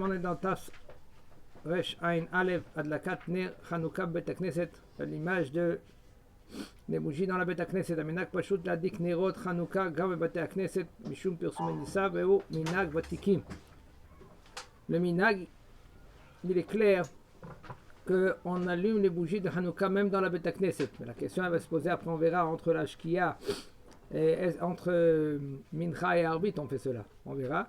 on est dans Tas Resh Ain Alev Adlakat Ner Chanukah Bet Knesset, l'image de les bougies dans la Bet Knesset. Aminak Pashut Ladik Nerot Chanukah Gav Bet Knesset Mishum Pirsum Nisa Veu Minag Vatikim. Le minag, il est clair qu'on allume les bougies de Hanouka même dans la Bet Knesset. Mais la question elle va se poser, après on verra entre la Shkia et entre Mincha et Arbit, on fait cela, on verra.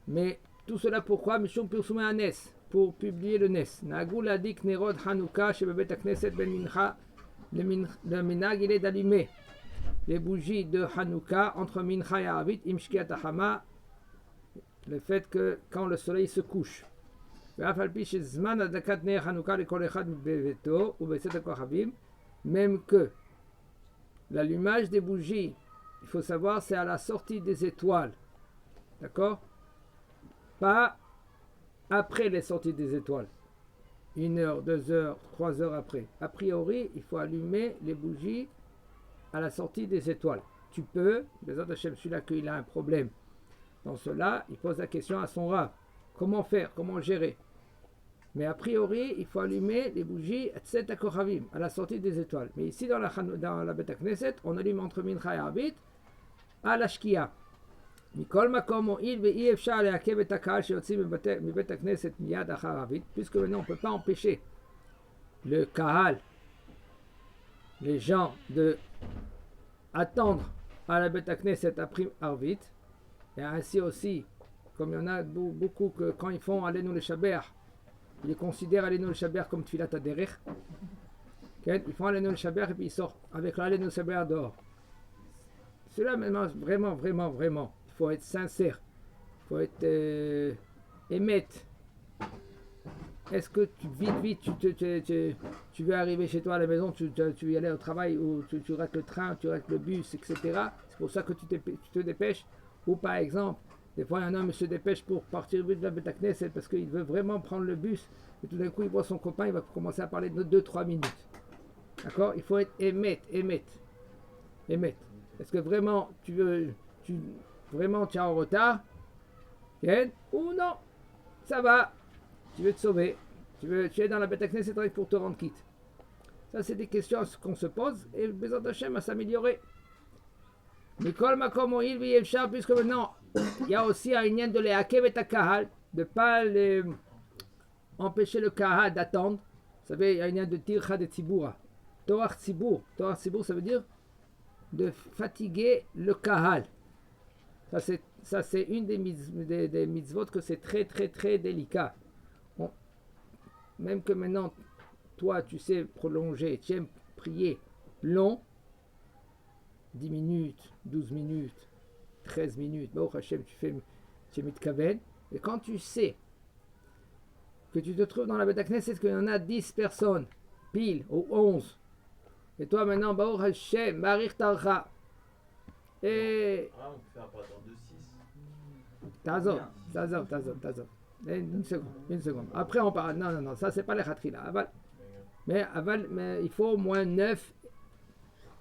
Mais tout cela pourquoi? Mishum Pirsum Nes, pour publier le Nes. Nagou Ladik Nerot Hanouka chez Bet Knesset Ben Mincha. Le minag il est d'allumer les bougies de Hanouka entre Mincha et Arbit, Imshkiat Hama, le fait que quand le soleil se couche. Même que l'allumage des bougies, il faut savoir, c'est à la sortie des étoiles. D'accord? Pas après les sorties des étoiles. 1 heure, 2 heures, 3 heures après. A priori, il faut allumer les bougies à la sortie des étoiles. Tu peux, celui-là qu'il a un problème. Dans cela, il pose la question à son Rav. Comment faire? Comment gérer? Mais a priori, il faut allumer les bougies Tzet HaKochavim, à la sortie des étoiles. Mais ici, dans la Bet Knesset, on allume entre Mincha et Arbit à la Shkia. Mikol Makom O'il ve'i efshar le'akev et hakahal sheyotzim mibet Knesset miyad achar Arbit, puisque maintenant on ne peut pas empêcher le Kahal, les gens, de attendre à la Bet Knesset après Arbit. Et ainsi aussi, comme il y en a beaucoup que quand ils font Aleinu le Shaber, ils considèrent Aleinu le Shaber comme Tfilat Aderech. Ils font Aleinu le Shaber et puis ils sortent avec l'Aleinu le Shaber dehors. Cela maintenant, vraiment, il faut être sincère, il faut être émette. Est-ce que vite, tu veux arriver chez toi à la maison, tu veux y aller au travail, ou tu rates le train, tu rates le bus, etc. C'est pour ça que tu te dépêches. Ou par exemple, des fois un homme se dépêche pour partir vite de la Bet Knesset parce qu'il veut vraiment prendre le bus, et tout d'un coup il voit son copain, il va commencer à parler de 2-3 minutes. D'accord? Il faut être émette. Est-ce que vraiment tu es en retard? Ou non? Ça va, tu veux te sauver, tu es dans la Bet Knesset pour te rendre quitte. Ça c'est des questions qu'on se pose et Bezat Hashem à s'améliorer. Mikol Makom O'il ve'i efshar, puisque maintenant il y a aussi un lien de le'akev et hakahal, de ne pas empêcher le kahal d'attendre. Vous savez, il y a un lien de tircha de tzibura. Toach tzibur, ça veut dire de fatiguer le kahal. Ça c'est une des mitzvot que c'est très délicat. Bon, même que maintenant, toi tu sais prolonger, tu aimes prier long, 10 minutes, 12 minutes, 13 minutes, Baruch Hashem, tu es mitkaven. Et quand tu sais que tu te trouves dans la Bet Knesset, qu'il y en a 10 personnes, pile, ou 11, et toi maintenant, Baruch Hashem, Barich Tarcha, et... Ah, on peut faire un partant de 6. Tazov. Une seconde. Après on parle, non, ça c'est pas les khatrila. Mais il faut au moins 9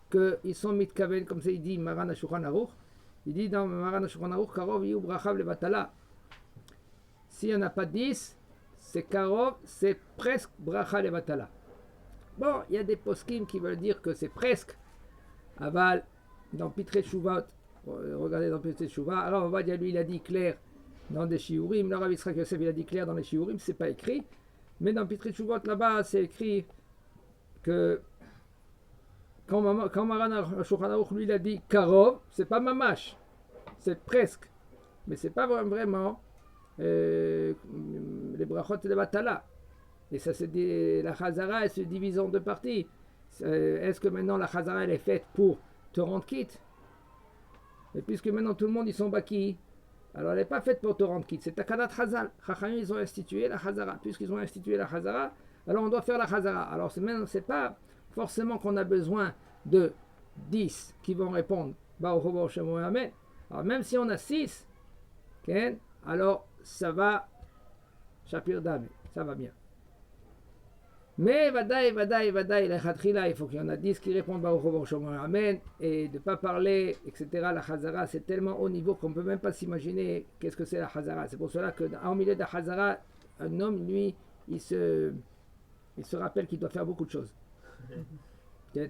qu'ils sont mitkaven, comme ça il dit Maran HaShulchan Aruch. Il dit dans Maran HaShulchan Aruch, Karov yu brachav levatala. S'il n'y en a pas 10, c'est Karov, c'est presque bracha levatala. Bon, il y a des poskim qui veulent dire que c'est presque. Aval, dans Pitrei Shuvot, regardez dans Pitrei Shuvot, alors on va dire, lui il a dit clair dans des shiurim, le Rav Yitzchak Yosef il a dit clair dans les shiurim, c'est pas écrit, mais dans Pitrei Shuvot là-bas c'est écrit que quand Maran HaShulchan Aruch lui il a dit Karov, c'est pas mamash, c'est presque, mais c'est pas vraiment les brachot et les batala. Et ça c'est la Chazara, elle se divise en deux parties. Est-ce que maintenant la Chazara elle est faite pour te rendre quitte? Et puisque maintenant tout le monde ils sont baki, alors elle n'est pas faite pour te rendre quitte, c'est Takanat Chazal. Chachamim ils ont institué la Chazara. Puisqu'ils ont institué la Chazara, alors on doit faire la Chazara. Alors c'est pas forcément qu'on a besoin de 10 qui vont répondre Baruch Hu Baruch Shemo Amen. Alors même si on a 6, alors ça va Shapir Dame, ça va bien. Mais vadaï, la khatrila, il faut qu'il y en a 10 qui répondent Baruch Hu, Baruch Shomron, Amen, et de ne pas parler, etc. La Chazara, c'est tellement haut niveau qu'on ne peut même pas s'imaginer qu'est-ce que c'est la Chazara. C'est pour cela qu'au milieu de la Chazara, un homme, lui, il se rappelle qu'il doit faire beaucoup de choses. Et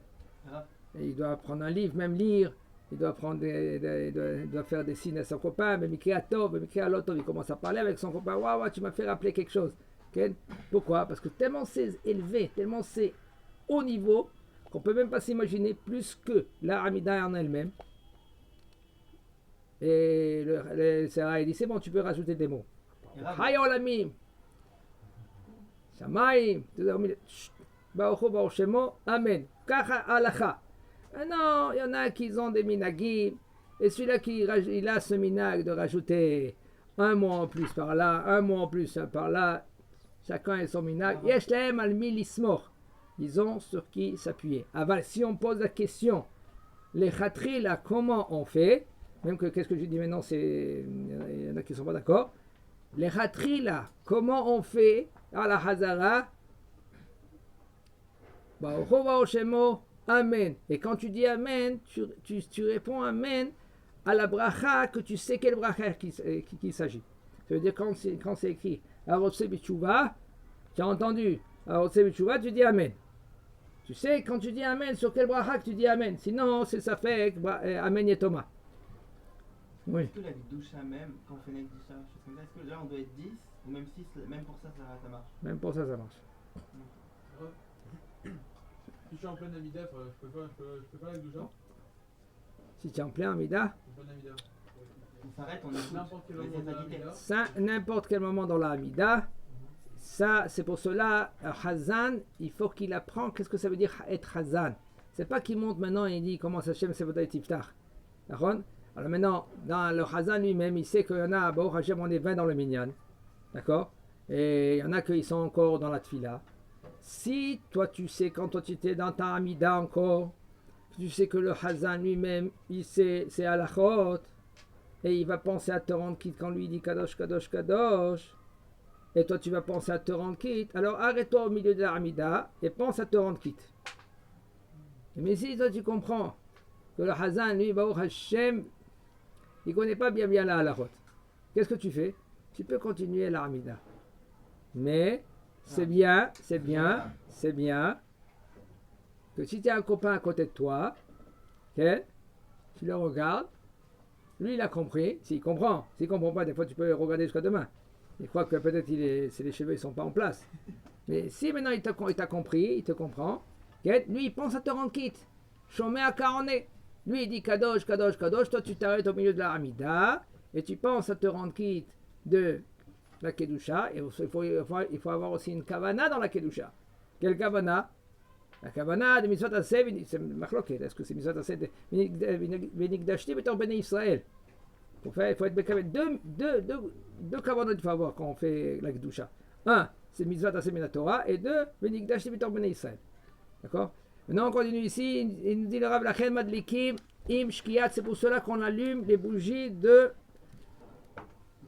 il doit prendre un livre, même lire. Il doit il doit faire des signes à son copain, même il commence à parler avec son copain. Waouh, tu m'as fait rappeler quelque chose. Okay? Pourquoi? Parce que tellement c'est élevé, tellement c'est haut niveau, qu'on ne peut même pas s'imaginer plus que la Hamida en elle-même. Et le Sarah, il dit c'est bon, tu peux rajouter des mots. Hayolamim, Shamaim, Baruch Hu, Baruch Shemo, Amen. Kacha alacha. Non, il y en a qui ont des minagim, et celui-là il a ce minag de rajouter un mot en plus par là, un mot en plus par là. Chacun a son minag. Yeshlaem al milismor. Ils ont sur qui s'appuyer. Aval, si on pose la question, les khatri là, comment on fait? Même que qu'est-ce que je dis maintenant, il y en a qui ne sont pas d'accord. Les khatri là, comment on fait à la Hazara? Amen. Et quand tu dis Amen, tu réponds Amen à la bracha que tu sais quelle bracha qu'il s'agit. Ça veut dire quand c'est écrit Arotse Bichouva, tu as entendu Arotse Bichouva, tu dis Amen. Tu sais quand tu dis Amen, sur quelle bracha que tu dis Amen. Sinon, c'est ça fait Amen Yetoma. Oui. Est-ce que la Gdoucha même, quand on fait une Gdoucha, est-ce que là on doit être 10 ou même 6, même pour ça marche? Même pour ça marche. Si je suis en pleine Amida, je peux pas la Gdoucha? Si tu es en plein Amida, On s'arrête, on écoute. N'importe quel moment dans l'Amida. Ça, n'importe quel moment dans la Amida, ça, c'est pour cela, Hazan, il faut qu'il apprend qu'est-ce que ça veut dire être Hazan. C'est pas qu'il monte maintenant et il dit comment ça Hashem c'est votre Tiftar. D'accord? Alors maintenant, dans le Hazan lui-même, il sait qu'il y en a, bon, Hashem, on est 20 dans le Minyan. D'accord? Et il y en a qui sont encore dans la Tfila. Si toi tu sais, quand toi tu étais dans ta Amida encore, tu sais que le Hazan lui-même, il sait, c'est Halachot, et il va penser à te rendre quitte quand lui dit Kadosh, Kadosh, Kadosh, et toi tu vas penser à te rendre quitte, alors arrête-toi au milieu de la Amida et pense à te rendre quitte. Mais si toi tu comprends que le Hazan, lui, Baruch Hashem, il ne connaît pas bien la Halachot, qu'est-ce que tu fais? Tu peux continuer la Amida. Mais c'est bien que si tu as un copain à côté de toi, okay, tu le regardes, lui il a compris, s'il comprend pas, des fois tu peux le regarder jusqu'à demain. Il croit que peut-être les cheveux ne sont pas en place. Mais si maintenant il t'a compris, il te comprend, okay, lui il pense à te rendre quitte. Chomé à Karoné. Lui il dit Kadosh, Kadosh, Kadosh, toi tu t'arrêtes au milieu de la Hamida et tu penses à te rendre quitte de la Kedusha, et il faut avoir aussi une kavana dans la Kedusha. Quelle kavana? La kavana de Mitzvot Aseh, c'est machloket. Est-ce que c'est Mitzvot Aseh de Venigdashti betor Bnei Israël? Il faut être bekavet. Deux kavanot il faut avoir quand on fait la Kedusha. Un, c'est Mitzvot Aseh min Torah, et deux, Venigdashti betor Bnei Israël. D'accord? Maintenant on continue ici, il nous dit le Rav Lachen Madlikim, Im Shkiyat, c'est pour cela qu'on allume les bougies de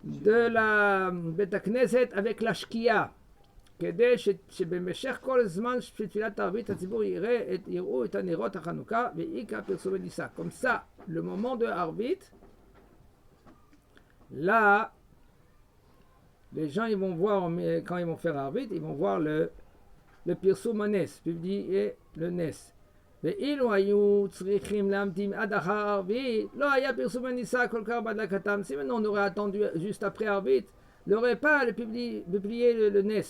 la Bet Knesset avec la Shkia. כדי שבמשך כל הזמן של תפילת הערבית הציבור יראו את הנרות החנוכה ועיקר פרסום הניסה. Comme ça, le moment de Arvit, là, les gens ils vont voir, quand ils vont faire Arvit, ils vont voir le פרסום הנס, publier le נס. ואילו היו צריכים להמתין עד אחר ערבית, לא היה פרסום הניסה כל כך בהדלקתם. Si maintenant on aurait attendu juste après Arvit, il n'aurait pas publié le NES.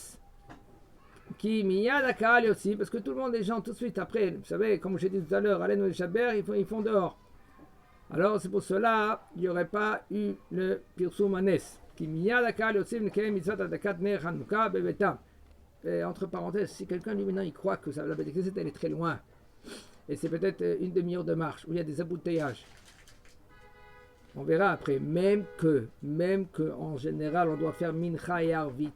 Qui miyad akal aussi, parce que tout le monde, les gens tout de suite après, vous savez, comme j'ai dit tout à l'heure, Alain et Chaber, ils font dehors. Alors c'est pour cela, il n'y aurait pas eu le Pirsum Anes. Qui miyad akal aussi, n'keem mitzvot adakat ner Hanouka bebetam. Entre parenthèses, si quelqu'un lui maintenant il croit que la Beth Knesset elle est très loin, et c'est peut-être une demi-heure de marche, où il y a des embouteillages. On verra après, même que en général on doit faire mincha et arvit.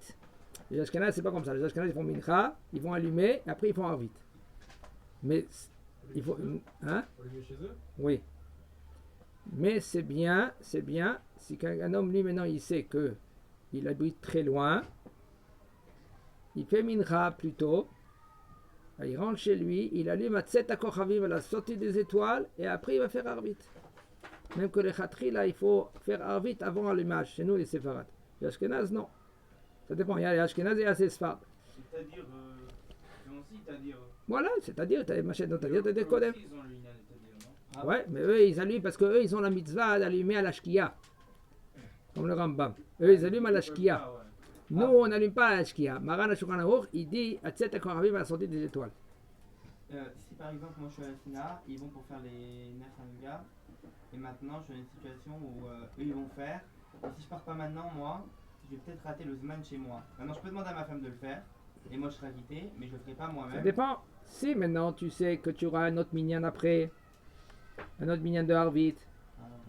Les Ashkenazes, c'est pas comme ça. Les Ashkenazes, ils font mincha, ils vont allumer, et après ils font arvit. Mais il faut. Hein? Chez eux? Oui. Mais c'est bien, si un homme, lui, maintenant, il sait qu'il habite très loin, il fait mincha plutôt, Il rentre chez lui, il allume à Tset HaKochavim à la sortie des étoiles, et après il va faire Arvit. Même que les Khatri, là, il faut faire Arvit avant l'allumage. Chez nous, les Séfarades. Les Ashkenaz, non. Ça dépend. Il y a les Ashkenaz et les Séfarades. C'est-à-dire, c'est-à-dire. Voilà, c'est-à-dire, t'as les machines, c'est-à-dire, t'as des Kodem. Ils ont le Inyan, c'est-à-dire, non? Ah ouais, mais eux, ils allument parce qu'eux, ils ont la mitzvah d'allumer à la Shkia. Comme le Rambam. Eux, ils allument à la Shkia. Ah, ouais. Nous, on n'allume pas à la Shkia. Maran Shulchan Aruch, il dit à Tset HaKochavim à la sortie des étoiles. Si par exemple, moi je suis à la Sina, ils vont pour faire les Ner Hanouka, et maintenant je suis dans une situation où eux ils vont faire, et si je pars pas maintenant, moi, je vais peut-être rater le Zman chez moi. Maintenant, je peux demander à ma femme de le faire, et moi je serai quitté, mais je le ferai pas Ça moi-même. dépend. Si maintenant tu sais que tu auras un autre minyan après, un autre minyan de Harvit,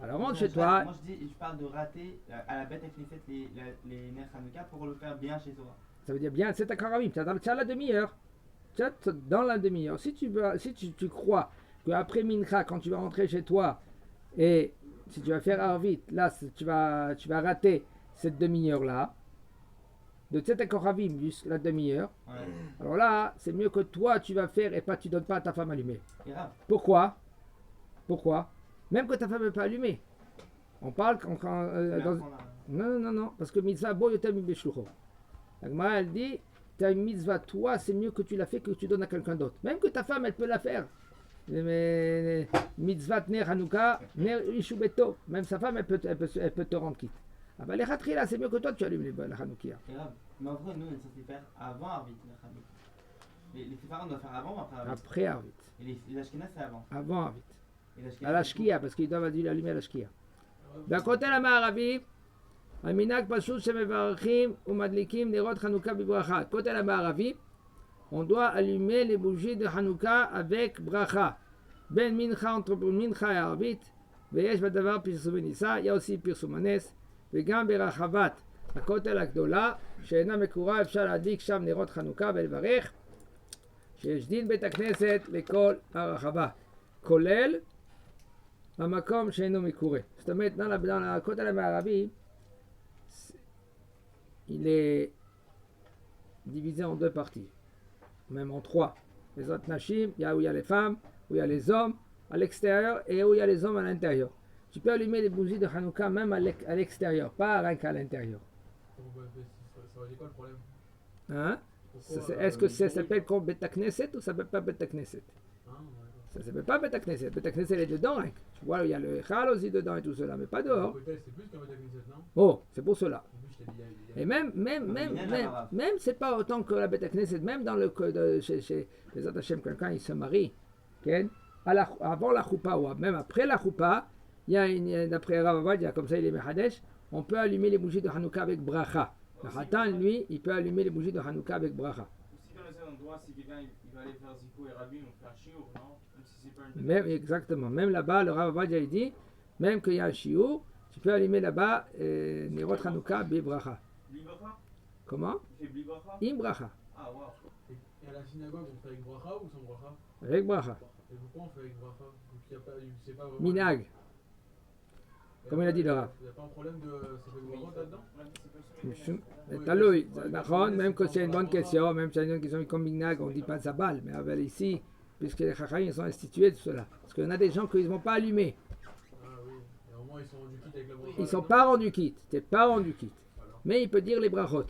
alors rentre chez toi. Moi je parle de rater à la bête à Knesset les Ner Hanouka pour le faire bien chez toi. Ça veut dire bien, c'est ta karavim, tu as la demi-heure. Tu as dans la demi-heure. Si tu crois qu'après Mincha, quand tu vas rentrer chez toi, et si tu vas faire Harvit, là, tu vas rater cette demi-heure-là, de Tzetek Koravim jusqu'à la demi-heure, Ouais. alors là, c'est mieux que toi, tu vas faire et pas tu donnes pas à ta femme allumée. C'est grave. Pourquoi? Même que ta femme n'est pas allumée. On parle quand Mais dans... après, on a- Non, parce que mitzvah bo yotem mi beshlucho. La Gemara, elle dit, tu as une mitzvah, toi, c'est mieux que tu la fais que tu donnes à quelqu'un d'autre. Même que ta femme, elle peut la faire. Mais mitzvah ner Hanouka, ner ishubeto. Même sa femme, elle peut te rendre quitte. Ah bah les ratris là, c'est mieux que toi, tu allumes la Hanoukia. C'est grave. Mais en vrai, nous on est censé faire avant Arvit, les Hanouka. Les Séfarades doivent faire avant ou après Arvit? Après Arvit. Et les Ashkenaz c'est avant. Avant Arvit. Et les Ashkenaz, À la c'est Shkia, parce qu'ils doivent allumer à la Shkia. d'un côté la Ma'aravi, המנהג פשוט שמברכים ומדליקים נרות חנוכה בברכה. côté la Ma'aravi, on doit allumer les bougies de Hanouka avec bracha. Ben mincha entre mincha et arvit, ויש בדבר פרסום וניסה, il y a aussi פרסום הנס, וגם ברחבת הכותל הגדולה, שאינה מקורה, אפשר להדליק שם נרות חנוכה ולברך, שיש דין בית הכנסת לכל הרחבה, כולל במקום שאינו מקורה. זאת אומרת, dans הכותל המערבי, il est divisé en deux parties, même en trois. Les autres nashim, il y a où il y a les femmes, où il y a les hommes à l'extérieur et où il y a les hommes à l'intérieur. Tu peux allumer les bougies de Hanouka même à l'extérieur, pas rien qu'à l'intérieur. Ça va dire quoi le problème? Hein? Pourquoi, Est-ce que ça s'appelle comme Beta Knesset ou ça s'appelle pas Beta Knesset? Ah, ouais. Ça s'appelle pas Beta Knesset. Beta Knesset est dedans. Hein. Tu vois, il y a le Echal aussi dedans et tout cela, mais pas dehors. Peut-être c'est plus qu'un Beta Knesset, non? Oh, c'est pour cela. En plus, je t'ai dit, il y a- Et même c'est pas autant que la Beta Knesset, même dans le chez les Atachem, quelqu'un il se marie, okay? Avant la choupa ou même après la choupa, il y a d'après Rav Avadia, comme ça il est Mehadesh, on peut allumer les bougies de Hanouka avec bracha. Le Hatan, lui, il peut allumer les bougies de Hanouka avec bracha. Aussi dans les endroits, si quelqu'un il va aller faire Zikou et Rabbi, on fait un shiur, non? Même si c'est pas une Même, exactement. Même là-bas, le Rav Avadia il dit, même qu'il y a un shiur, tu peux allumer là-bas Nerot Hanouka bibracha. Blibracha? Comment? Il fait Blibracha? Im bracha. Ah, waouh. Et à la synagogue, on fait avec bracha ou sans bracha? Avec bracha. Et pourquoi on fait avec bracha? Donc il y a pas, c'est pas vraiment. Minag. Comme il a dit le Rav. Il n'y a pas un problème de. Ça fait bracha là-dedans? Taloui, נכון, même que c'est une bonne question, même si c'est une question comme Minag, on ne dit pas Zabal, mais avec ici, puisque les Chachamim sont institués de cela. Parce qu'il y en a des gens qui ne vont pas allumer. Ah oui. Et au moins ils sont rendus quitte avec la bracha. Ils ne sont pas rendus quitte. Tu n'es pas rendu quitte. Mais il peut dire les brachot.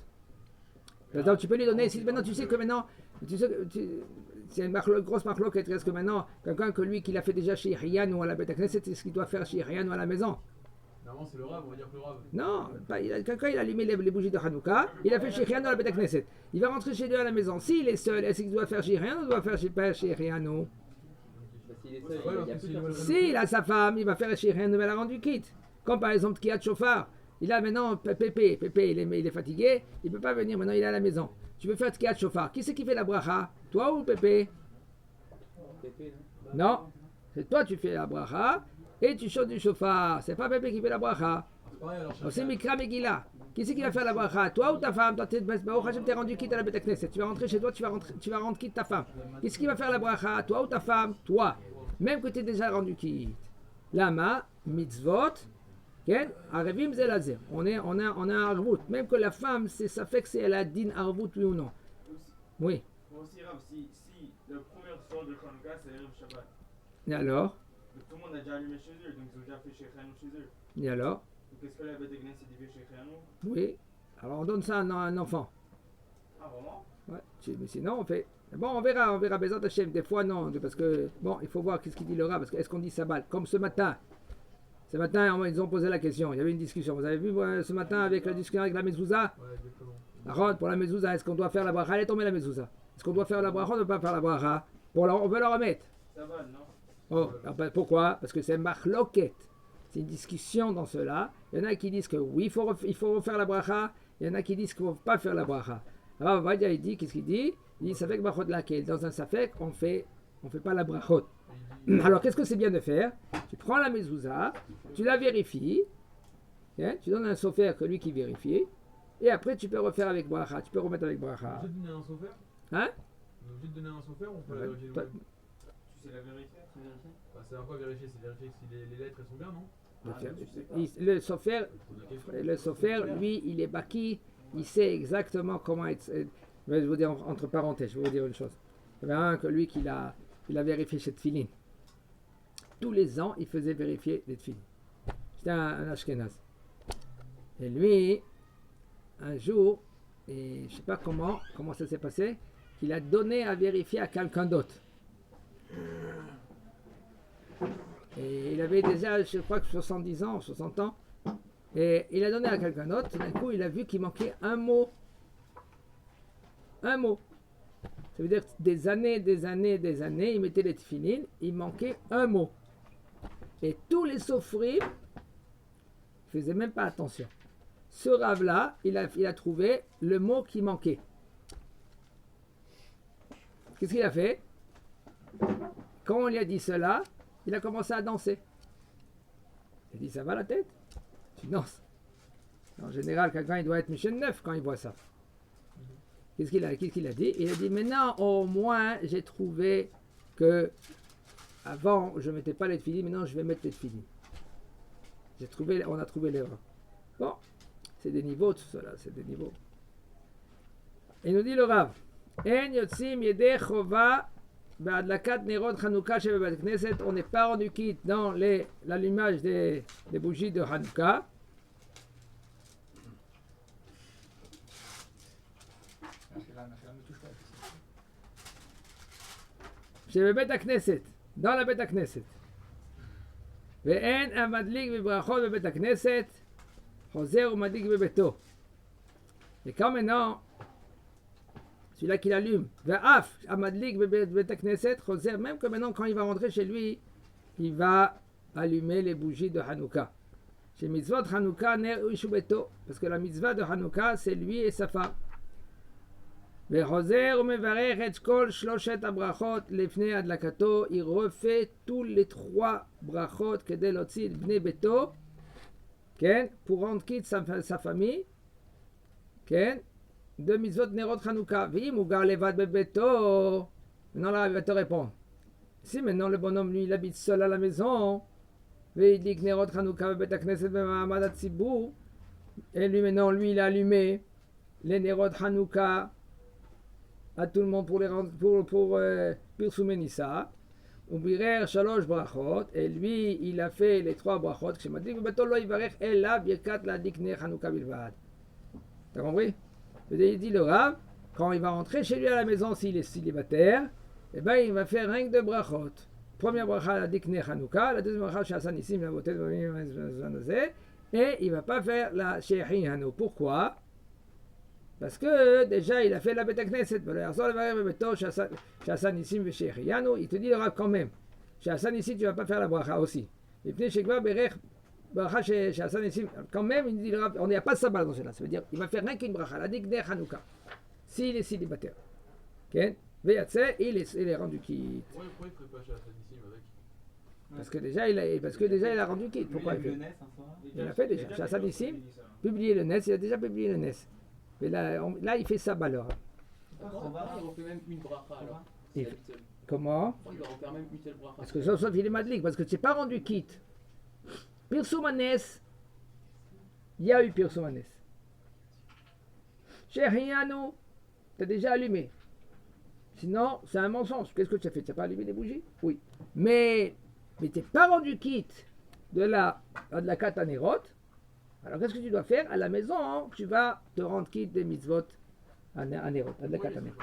Donc tu peux lui donner, si maintenant tu sais que maintenant, c'est une grosse marloquette, est-ce que maintenant, quelqu'un que lui, qu'il a fait déjà chez Riyan ou à la Beta Knesset, c'est ce qu'il doit faire chez Riyan ou à la maison. Normalement c'est le Rav, on va dire que le Rav. Non, quelqu'un il a allumé les bougies de Hanouka, il a fait chez Riyan ou à la Beta Knesset. Il va rentrer chez lui à la maison. S'il est seul, est-ce qu'il doit faire chez Riyan ou doit faire chez Riyan ou S'il est seul, il y a plus personne. s'il a sa femme, il va faire chez Riyan ou il a rendu quitte. Comme par exemple Kiat Shofar. Il a maintenant Pépé, il est fatigué, il ne peut pas venir, maintenant il est à la maison. Tu veux faire Tkiat Shofar. Qui c'est qui fait la bracha? Toi ou Pépé? Pépé, Non, c'est toi tu fais la bracha et tu chantes du shofar. C'est pas Pépé qui fait la bracha. C'est pareil alors. C'est Mikra Megillah. Qui c'est qui va faire la bracha? Toi ou ta femme? Toi, t'es rendu quitte à la Beta Knesset. Tu vas rentrer chez toi, tu vas rendre quitte ta femme. Qui c'est qui va faire la bracha? Toi ou ta femme? Toi. Même que tu es déjà rendu quitte. Lama, mitzvot, ken, arevim zelazir. On a un arvout. Même que la femme, ça fait que c'est elle a din arvout, oui ou non. Oui. Moi aussi, Rav, si ici, le premier soir de Hanouka, c'est Erev Shabbat. Et alors? Donc tout le monde a déjà allumé chez eux, donc ils ont déjà fait Shechianu chez eux. Et alors? Donc est-ce que la bête de Gnès est fait Shechianu? Oui. Alors on donne ça à un enfant. Ah vraiment? Ouais. Mais sinon on fait. Bon, on verra Bezat Hashem. Des fois non, parce que bon, il faut voir qu'est-ce qu'il dit le Rav, parce que est-ce qu'on dit Sabbat? Comme ce matin. Ce matin, ils ont posé la question. Il y avait une discussion. Vous avez vu ce matin avec la discussion avec la mezouza? Ouais, exactement. La rod pour la mezouza. Est-ce qu'on doit faire la bracha? Elle est tombée la mezouza. Est-ce qu'on doit faire la bracha? On ne doit pas faire la bracha. On veut la remettre. Ça va, non? Oh, alors, pourquoi? Parce que c'est marloquette. C'est une discussion dans cela. Il y en a qui disent que oui, il faut refaire la bracha. Il y en a qui disent qu'il ne faut pas faire la bracha. Alors, Vadia, il dit, qu'est-ce qu'il dit? Il dit, Safek brachot laquelle? Dans un Safek, on fait pas la brachot. Alors, qu'est-ce que c'est bien de faire? Tu prends la mezouza, tu la vérifies, hein, tu donnes un sofer que lui qui vérifie, et après tu peux refaire avec bracha, tu peux remettre avec bracha. On est obligé de donner un sofer? Hein? On est obligé de donner un sofer ou on peut la vérifier nous-mêmes? Tu sais la vérifier? C'est un quoi vérifier? C'est vérifier si les lettres elles sont bien, non? Le sofer, lui, il est baki, il sait exactement comment être. Je vais vous dire entre parenthèses, je vais vous dire une chose. Il y avait un que lui qui l'a vérifié chez Tfilin. Tous les ans, il faisait vérifier les Tfilin. C'était un Ashkenaz. Et lui, un jour, et je ne sais pas comment ça s'est passé, qu'il a donné à vérifier à quelqu'un d'autre. Et il avait déjà, je crois que 70 ans, 60 ans. Et il a donné à quelqu'un d'autre. D'un coup, il a vu qu'il manquait un mot. Un mot. Ça veut dire que des années, il mettait les tefilines, il manquait un mot. Et tous les sofrim ne faisaient même pas attention. Ce rave-là, il a trouvé le mot qui manquait. Qu'est-ce qu'il a fait? Quand on lui a dit cela, il a commencé à danser. Il a dit, ça va la tête? Tu danses. En général, quelqu'un il doit être Michel Neuf quand il voit ça. Qu'est-ce qu'il a dit? Il a dit, maintenant, au moins, j'ai trouvé que avant, je ne mettais pas les tefilines, maintenant, je vais mettre les tefilines. On a trouvé l'erreur. Bon, c'est des niveaux, tout cela, c'est des niveaux. Et il nous dit le Rav, En yotzim yedei chova be'adlakat nerot Hanouka shebebat knesset, on n'est pas rendu quitte dans l'allumage des bougies de Hanouka. שבבית הכנסת, dans la בית הכנסת. ואין המדליק בברכות בבית הכנסת, חוזר ומדליק בביתו. Et quand maintenant, celui-là qui l'allume, ואף המדליק בבית הכנסת, חוזר, même que maintenant quand il va rentrer chez lui, il va allumer les bougies de Hanouka. Chez mitzvot Hanouka, ner uishu beto, parce que la mitzvah de Hanouka, c'est lui et sa femme. וחוזר ומברך את כל שלושת הברכות לפני הדלקתו, il refait tous les trois ברכות כדי להוציא את בני ביתו, כן, pour rendre quitte sa famille, כן, de מצוות נרות חנוכה. ואם הוא גר לבד בביתו, maintenant là il va te répondre. Si maintenant le bonhomme lui il habite seul à la maison, והדליק נרות חנוכה בבית הכנסת במעמד הציבור, et lui maintenant lui il a allumé les נרות חנוכה à tout le monde pour les rendre pour Pirsumé Nissa, ou Birer Shalosh Brachot, et lui il a fait les trois brachot. Que m'a dit Betolo Ivarech Ella Birkat la Dikne Hanouka Bilvad. T'as compris? Il dit le Rav, quand il va rentrer chez lui à la maison s'il est célibataire, eh ben il va faire rien que de brachot. Première bracha la Dikne Hanouka, la deuxième bracha Shasan Nissim la beauté de et il va pas faire la Sheikhin Hanou. Pourquoi? Parce que déjà il a fait la Beit Knesset, il te dit le Rav quand même, chez Hassan ici tu ne vas pas faire la bracha aussi. Et puis chez Hassan ici, quand même il dit le Rav, on n'y a pas de sabbat dans cela, ça veut dire il va faire rien qu'une bracha, la Dikne Hanouka, s'il est célibataire. Okay? Il est rendu quitte. Pourquoi il ne ferait pas chez Hassan ici avec? Parce que déjà il a rendu quitte. Pourquoi il fait? Il a fait déjà. Chez Hassan ici, publié le NES, il a déjà publié le NES. Mais là, il fait ça alors. Il refait même une bracha alors. Comment? Il va refaire même une seule bracha. Parce que sauf il est madlik, parce que tu n'es pas rendu quitte. Pirsoumanes, il y a eu Pirsoumanes. Chez Riano, tu as déjà allumé. Sinon, c'est un mensonge. Qu'est-ce que tu as fait? Tu n'as pas allumé les bougies? Oui. Mais tu n'es pas rendu quitte de la Katanerot. Alors, qu'est-ce que tu dois faire? À la maison, hein, tu vas te rendre quitte des mitzvot à Nerot, à la Katanerot.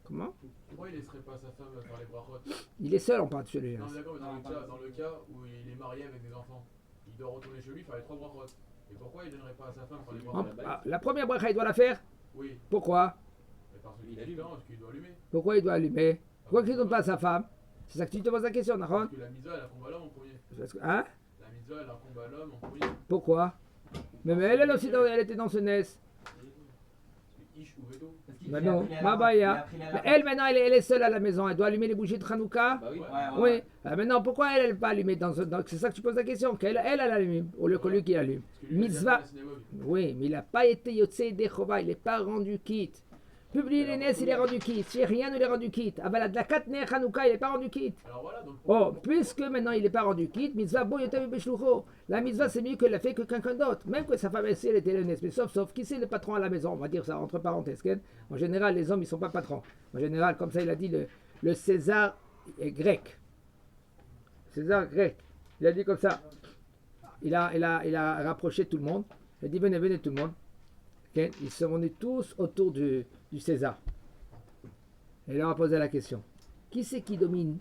Comment? Pourquoi il laisserait pas sa femme faire les brachot? Il est seul, on parle de celui-là. Non, d'accord, mais dans le cas où il est marié avec des enfants, il doit retourner chez lui faire les 3 brachot. Et pourquoi il ne donnerait pas à sa femme faire les brachot? La première bracha, il doit la faire? Oui. Pourquoi? Parce qu'il doit allumer. Pourquoi il doit allumer? Pourquoi il ne donne pas à sa femme? C'est ça que tu te poses la question, Nahon? Parce que la mitzvah, elle incombe à l'homme en premier. Hein? La mitzvah, elle incombe à l'homme en premier. Pourquoi? Mais elle aussi, elle était dans ce nez. Non, Mabaya. Elle, maintenant, elle est seule à la maison. Elle doit allumer les bougies de Hanouka. Bah oui. Oui. Maintenant, pourquoi elle n'est pas allumée dans ce... C'est ça que tu poses la question. Elle allume, au lieu que lui qui allume. Mitzvah. Oui, mais il n'a pas été Yotzei Dechova. Il n'est pas rendu quitte. Publier les Nes, il est rendu quitte. Si rien ne l'est rendu quitte. Ah ben, la Katner Hanouka, il n'est pas rendu quitte. Oh, puisque maintenant il n'est pas rendu quitte, mitzvah bo yotem beshlucho. La mitzvah c'est mieux que l'a fait que quelqu'un d'autre. Même que sa femme elle était le Nes. Mais sauf, qui c'est le patron à la maison? On va dire ça entre parenthèses. En général, les hommes ils ne sont pas patrons. En général, comme ça il a dit le César est grec. César grec. Il a dit comme ça. Il a rapproché tout le monde. Il a dit venez tout le monde. Ils se sont tous autour du César. Et il leur a posé la question. Qui c'est qui domine?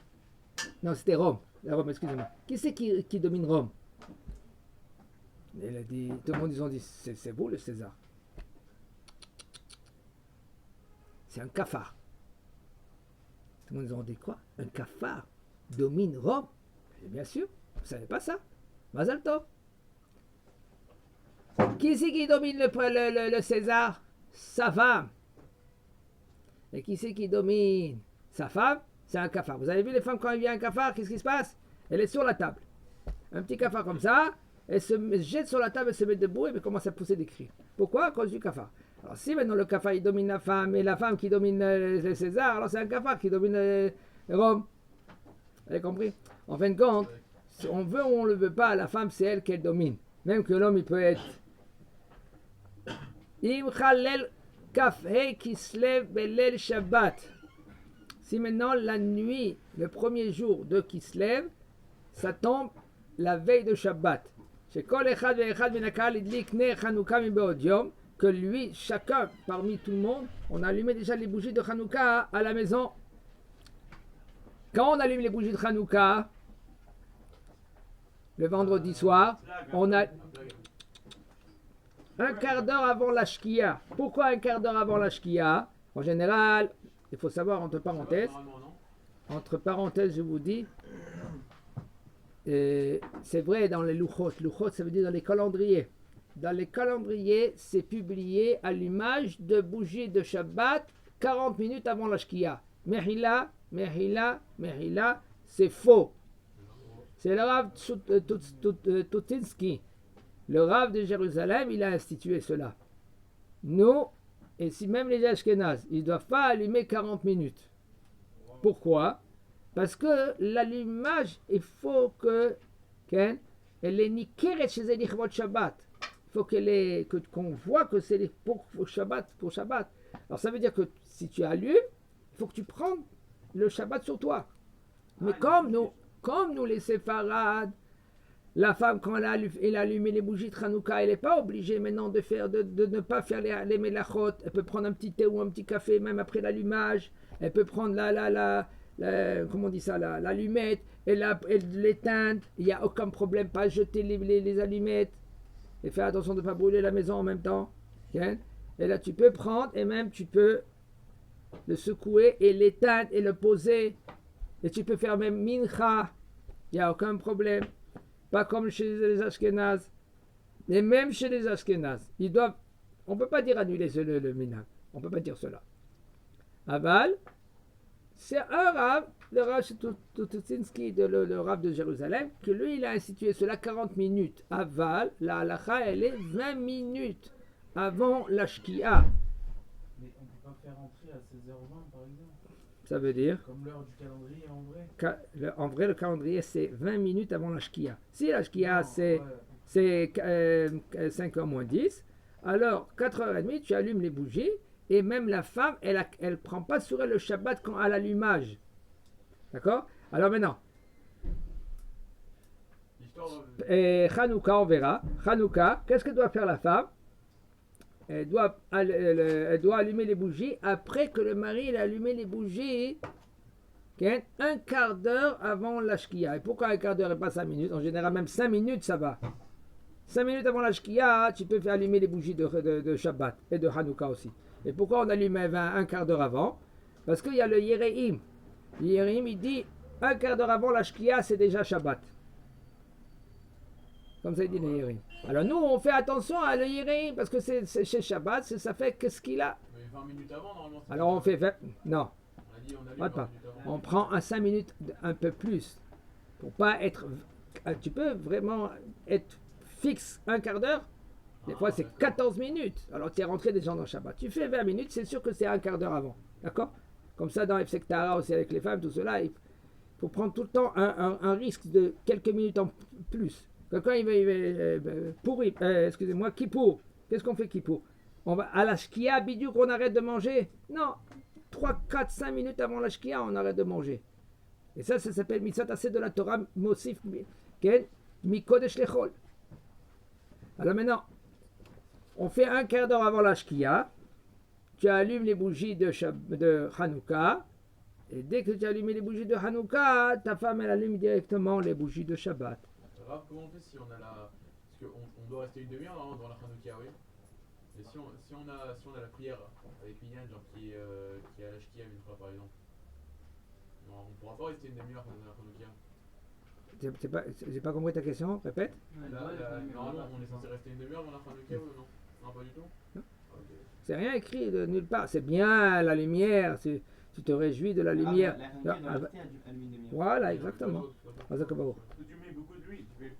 Non, c'était Rome. Rome, excusez-moi. Qui c'est qui domine Rome? Et il a dit, tout le monde ils ont dit, c'est vous le César. C'est un cafard. Tout le monde ils ont dit quoi? Un cafard domine Rome? Et bien sûr, vous ne savez pas ça. Mazal tov. Qui c'est qui domine le César? Sa femme. Et qui c'est qui domine sa femme? C'est un cafard. Vous avez vu les femmes quand il vient un cafard, qu'est-ce qui se passe? Elle est sur la table. Un petit cafard comme ça, elle se jette sur la table, elle se met debout et elle commence à pousser des cris. Pourquoi? À cause du cafard. Alors si maintenant le cafard il domine la femme et la femme qui domine le César, alors c'est un cafard qui domine Rome. Vous avez compris? En fin de compte, si on veut ou on ne le veut pas, la femme c'est elle qu'elle domine. Même que l'homme il peut être Im Chalel Kafhe Kislev Belel Shabbat. Si maintenant la nuit, le premier jour de Kislev, ça tombe la veille de Shabbat. Chez Kol Echad Ve'echad Benakal Idlik Ner Chanukah Mibeod Yom, que lui, chacun parmi tout le monde, on allumait déjà les bougies de Chanukah à la maison. Quand on allume les bougies de Chanukah, le vendredi soir, on a un quart d'heure avant la Shkia. Pourquoi un quart d'heure avant la Shkia? En général, il faut savoir entre parenthèses, je vous dis, c'est vrai dans les Luchot. Luchot, ça veut dire dans les calendriers. Dans les calendriers, c'est publié à l'image de bougies de Shabbat 40 minutes avant la Shkia. Mehila, c'est faux. C'est le Rav Tutinski. Le Rav de Jérusalem, il a institué cela. Nous, et si même les Ashkénazes, ils ne doivent pas allumer 40 minutes. Pourquoi? Parce que l'allumage, il faut que elle est nikeret chez les lichvot Shabbat. Il faut qu'on voit que c'est pour Shabbat. Alors ça veut dire que si tu allumes, il faut que tu prennes le Shabbat sur toi. Mais comme nous les séfarades, la femme, quand elle a allumé les bougies de Hanouka, elle n'est pas obligée maintenant de ne pas faire les melachot. Elle peut prendre un petit thé ou un petit café, même après l'allumage. Elle peut prendre comment on dit ça, l'allumette et l'éteindre. Il n'y a aucun problème, pas jeter les allumettes. Et faire attention de ne pas brûler la maison en même temps. Okay? Et là, tu peux prendre et même tu peux le secouer et l'éteindre et le poser. Et tu peux faire même mincha. Il n'y a aucun problème. Pas comme chez les Ashkénazes. Mais même chez les Ashkénazes, on ne peut pas dire annuler le minhag. On ne peut pas dire cela. Aval, c'est un Rav, le Rav Tutinski, le Rav de Jérusalem, que lui, il a institué cela 40 minutes. Aval, la halacha, elle est 20 minutes avant la shkia. Mais on ne peut pas faire entrer à 16h20, par exemple. Ça veut dire? Comme l'heure du calendrier en vrai. En vrai, le calendrier, c'est 20 minutes avant la shkia. Si la shkia, c'est 5h moins 10, alors 4h30, tu allumes les bougies et même la femme, elle ne prend pas sur elle le Shabbat à l'allumage. D'accord? Alors maintenant, Hanouka, on verra. Hanouka, qu'est-ce que doit faire la femme? Elle doit allumer les bougies après que le mari ait allumé les bougies un quart d'heure avant la shkia. Et pourquoi un quart d'heure et pas 5 minutes? En général, même 5 minutes, ça va. 5 minutes avant la shkia, tu peux faire allumer les bougies de Shabbat et de Hanouka aussi. Et pourquoi on allume un quart d'heure avant? Parce qu'il y a le Yereim. Le Yereim, il dit un quart d'heure avant la shkia, c'est déjà Shabbat. Comme ça, il dit le Yereim. Alors nous, on fait attention à le Yereim parce que c'est chez Shabbat, ça fait qu'est-ce qu'il a. Mais 20 minutes avant, normalement. Alors on fait 20... Non. On a dit, on allume 20 minutes avant. On prend un 5 minutes un peu plus. Pour pas être... Tu peux vraiment être fixe un quart d'heure. Des fois, c'est 14 minutes. Alors, tu es rentré déjà dans Shabbat. Tu fais 20 minutes, c'est sûr que c'est un quart d'heure avant. D'accord? Comme ça, dans les Sektara aussi avec les femmes, tout cela, il faut prendre tout le temps un risque de quelques minutes en plus. Quand il va excusez-moi, Kippour. Qu'est-ce qu'on fait Kippour? On va à la Shkia, bidou, qu'on arrête de manger? Non. 3, 4, 5 minutes avant la Shkia, on arrête de manger. Et ça s'appelle Mitzvot Aseh de la Torah, Mosif, Mikodesh Lechol. Alors maintenant, on fait un quart d'heure avant la Shkia, tu allumes les bougies de Hanouka, et dès que tu as allumé les bougies de Hanouka, ta femme elle allume directement les bougies de Shabbat. Rav, comment on fait si on a la... Parce qu'on doit rester une demi-heure hein, dans la Hanouka, oui. Et si on a la prière avec Minyan, genre qui a la Shkia une fois par exemple, non, on ne pourra pas rester une demi-heure dans la Hanouka. J'ai pas compris ta question, répète. Normalement, on est censé rester une demi-heure dans la Hanouka ou non? Non, pas du tout. Non. Okay. C'est rien écrit de nulle part. C'est bien la lumière, tu te réjouis de la lumière. La Hanouka doit rester à une demi-heure. Voilà, exactement. Tu mets beaucoup d'huile, tu fais